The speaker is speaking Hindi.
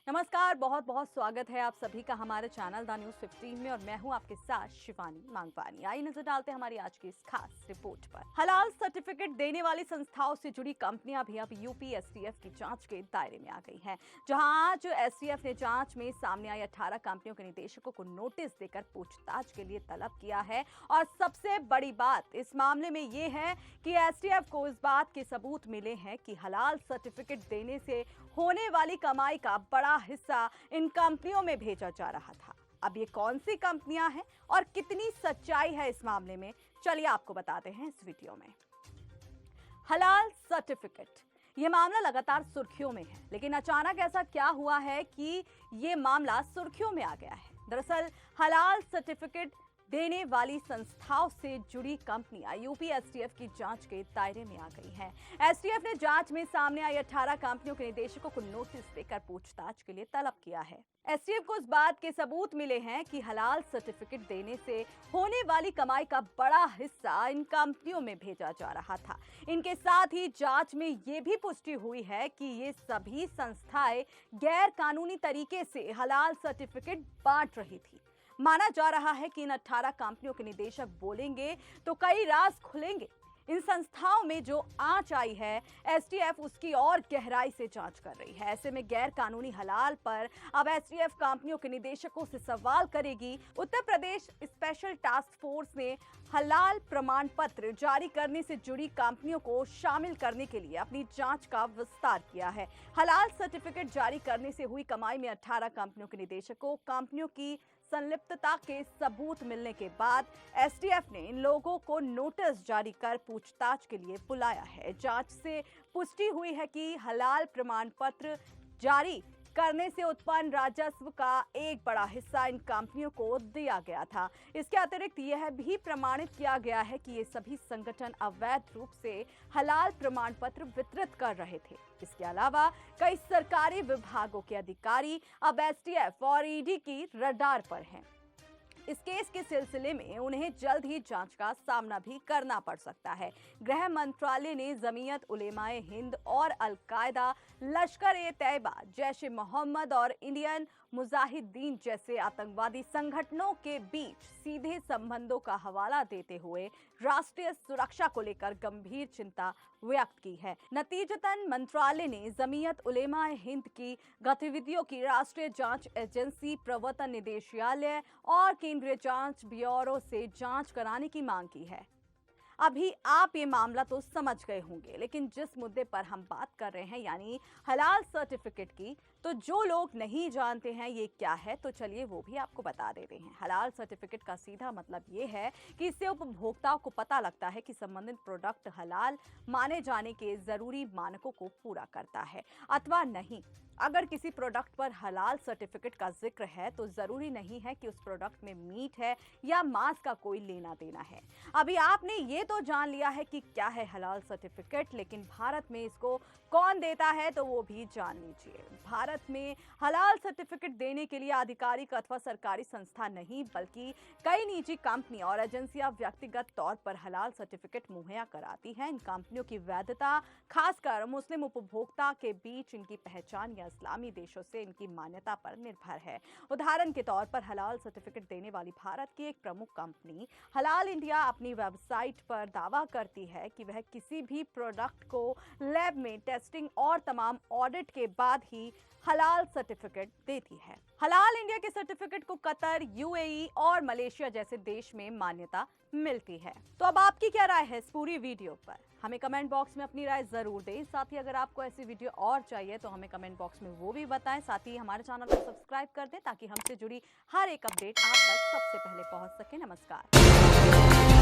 नमस्कार, बहुत बहुत स्वागत है आप सभी का हमारे चैनल द न्यूज़ 15 में और मैं हूं आपके साथ शिवानी मांगवानी। आइए नजर डालते हैं हमारी आज की इस खास रिपोर्ट पर। हलाल सर्टिफिकेट देने वाली संस्थाओं से जुड़ी कंपनियां भी अब यूपी एसटीएफ की जांच के दायरे में आ गई हैं। जहां आज एसटीएफ ने जांच में सामने आई 18 कंपनियों के निदेशकों को नोटिस देकर पूछताछ के लिए तलब किया है। और सबसे बड़ी बात इस मामले में ये है कि एसटीएफ को इस बात के सबूत मिले हैं कि हलाल सर्टिफिकेट देने से होने वाली कमाई का बड़ा हिस्सा इन कंपनियों में भेजा जा रहा था। अब ये कौन सी कंपनियां हैं और कितनी सच्चाई है इस मामले में, चलिए आपको बताते हैं इस वीडियो में। हलाल सर्टिफिकेट, ये मामला लगातार सुर्खियों में है, लेकिन अचानक ऐसा क्या हुआ है कि ये मामला सुर्खियों में आ गया है। दरअसल हलाल सर्टिफिकेट देने वाली संस्थाओं से जुड़ी कंपनियां यूपी एसटीएफ की जांच के दायरे में आ गई हैं। एसटीएफ ने जांच में सामने आई 18 कंपनियों के निदेशकों को नोटिस देकर पूछताछ के लिए तलब किया है। एसटीएफ को इस बात के सबूत मिले हैं कि हलाल सर्टिफिकेट देने से होने वाली कमाई का बड़ा हिस्सा इन कंपनियों में भेजा जा रहा था। इनके साथ ही जांच में ये भी पुष्टि हुई है कि ये सभी संस्थाएं गैर कानूनी तरीके से हलाल सर्टिफिकेट बांट रही थी। माना जा रहा है कि इन 18 कंपनियों के निदेशक बोलेंगे तो कई राज खुलेंगे। इन संस्थाओं में जो आंच आई है, एसटीएफ उसकी और गहराई से जांच कर रही है। ऐसे में गैर कानूनी हलाल पर अब एसटीएफ कंपनियों के निदेशकों से सवाल करेगी। Uttar Pradesh special task force ने हलाल प्रमाण पत्र जारी करने से जुड़ी कंपनियों को शामिल करने के लिए अपनी जांच का विस्तार किया है। हलाल सर्टिफिकेट जारी करने से हुई कमाई में 18 कंपनियों के निदेशकों कंपनियों की संलिप्तता के सबूत मिलने के बाद एसटीएफ ने इन लोगों को नोटिस जारी कर पूछताछ के लिए बुलाया है। जांच से पुष्टि हुई है कि हलाल प्रमाण पत्र जारी करने से उत्पन्न राजस्व का एक बड़ा हिस्सा इन कंपनियों को दिया गया था। इसके अतिरिक्त यह भी प्रमाणित किया गया है कि ये सभी संगठन अवैध रूप से हलाल प्रमाण पत्र वितरित कर रहे थे। इसके अलावा कई सरकारी विभागों के अधिकारी अब एसटीएफ और ईडी की रडार पर हैं। इस केस के सिलसिले में उन्हें जल्द ही जांच का सामना भी करना पड़ सकता है। गृह मंत्रालय ने जमीयत उलेमाए हिंद और अल-कायदा, लश्कर-ए-तैयबा, जैश-ए-मोहम्मद और इंडियन मुजाहिदीन जैसे आतंकवादी संगठनों के बीच सीधे संबंधों का हवाला देते हुए राष्ट्रीय सुरक्षा को लेकर गंभीर चिंता व्यक्त की है। नतीजतन मंत्रालय ने जमीयत उलेमाए हिंद की गतिविधियों की राष्ट्रीय जांच एजेंसी, प्रवर्तन निदेशालय और केंद्रीय जांच ब्यूरो से जांच कराने की मांग की है। अभी आप ये मामला तो समझ गए होंगे, लेकिन जिस मुद्दे पर हम बात कर रहे हैं यानी हलाल सर्टिफिकेट की, तो जो लोग नहीं जानते हैं ये क्या है, तो चलिए वो भी आपको बता देते हैं। हलाल सर्टिफिकेट का सीधा मतलब ये है कि इससे उपभोक्ताओं को पता लगता है कि संबंधित प्रोडक्ट हलाल माने जाने के जरूरी मानकों को पूरा करता है अथवा नहीं। अगर किसी प्रोडक्ट पर हलाल सर्टिफिकेट का जिक्र है तो जरूरी नहीं है कि उस प्रोडक्ट में मीट है या मांस का कोई लेना देना है। अभी आपने ये तो जान लिया है कि क्या है हलाल सर्टिफिकेट, लेकिन भारत में इसको कौन देता है तो वो भी जान लीजिए। भारत में हलाल सर्टिफिकेट देने के लिए आधिकारिक अथवा सरकारी संस्था नहीं, बल्कि कई निजी कंपनी और एजेंसियां व्यक्तिगत तौर पर हलाल सर्टिफिकेट मुहैया कराती हैं। इन कंपनियों की वैधता खासकर मुस्लिम उपभोक्ता के बीच इनकी पहचान या इस्लामी देशों से इनकी मान्यता पर निर्भर है। उदाहरण के तौर पर हलाल सर्टिफिकेट देने वाली भारत की एक प्रमुख कंपनी हलाल इंडिया अपनी वेबसाइट पर दावा करती है कि वह किसी भी प्रोडक्ट को लैब में टेस्टिंग और तमाम ऑडिट के बाद ही हलाल सर्टिफिकेट देती है। हलाल इंडिया के सर्टिफिकेट को कतर, यूएई और मलेशिया जैसे देश में मान्यता मिलती है। तो अब आपकी क्या राय है इस पूरी वीडियो पर? हमें कमेंट बॉक्स में अपनी राय जरूर दें। साथ ही अगर आपको ऐसी वीडियो और चाहिए तो हमें कमेंट बॉक्स में वो भी बताएं। साथ ही हमारे चैनल को सब्सक्राइब कर दें ताकि हमसे जुड़ी हर एक अपडेट आप तक सबसे पहले पहुंच सके। नमस्कार।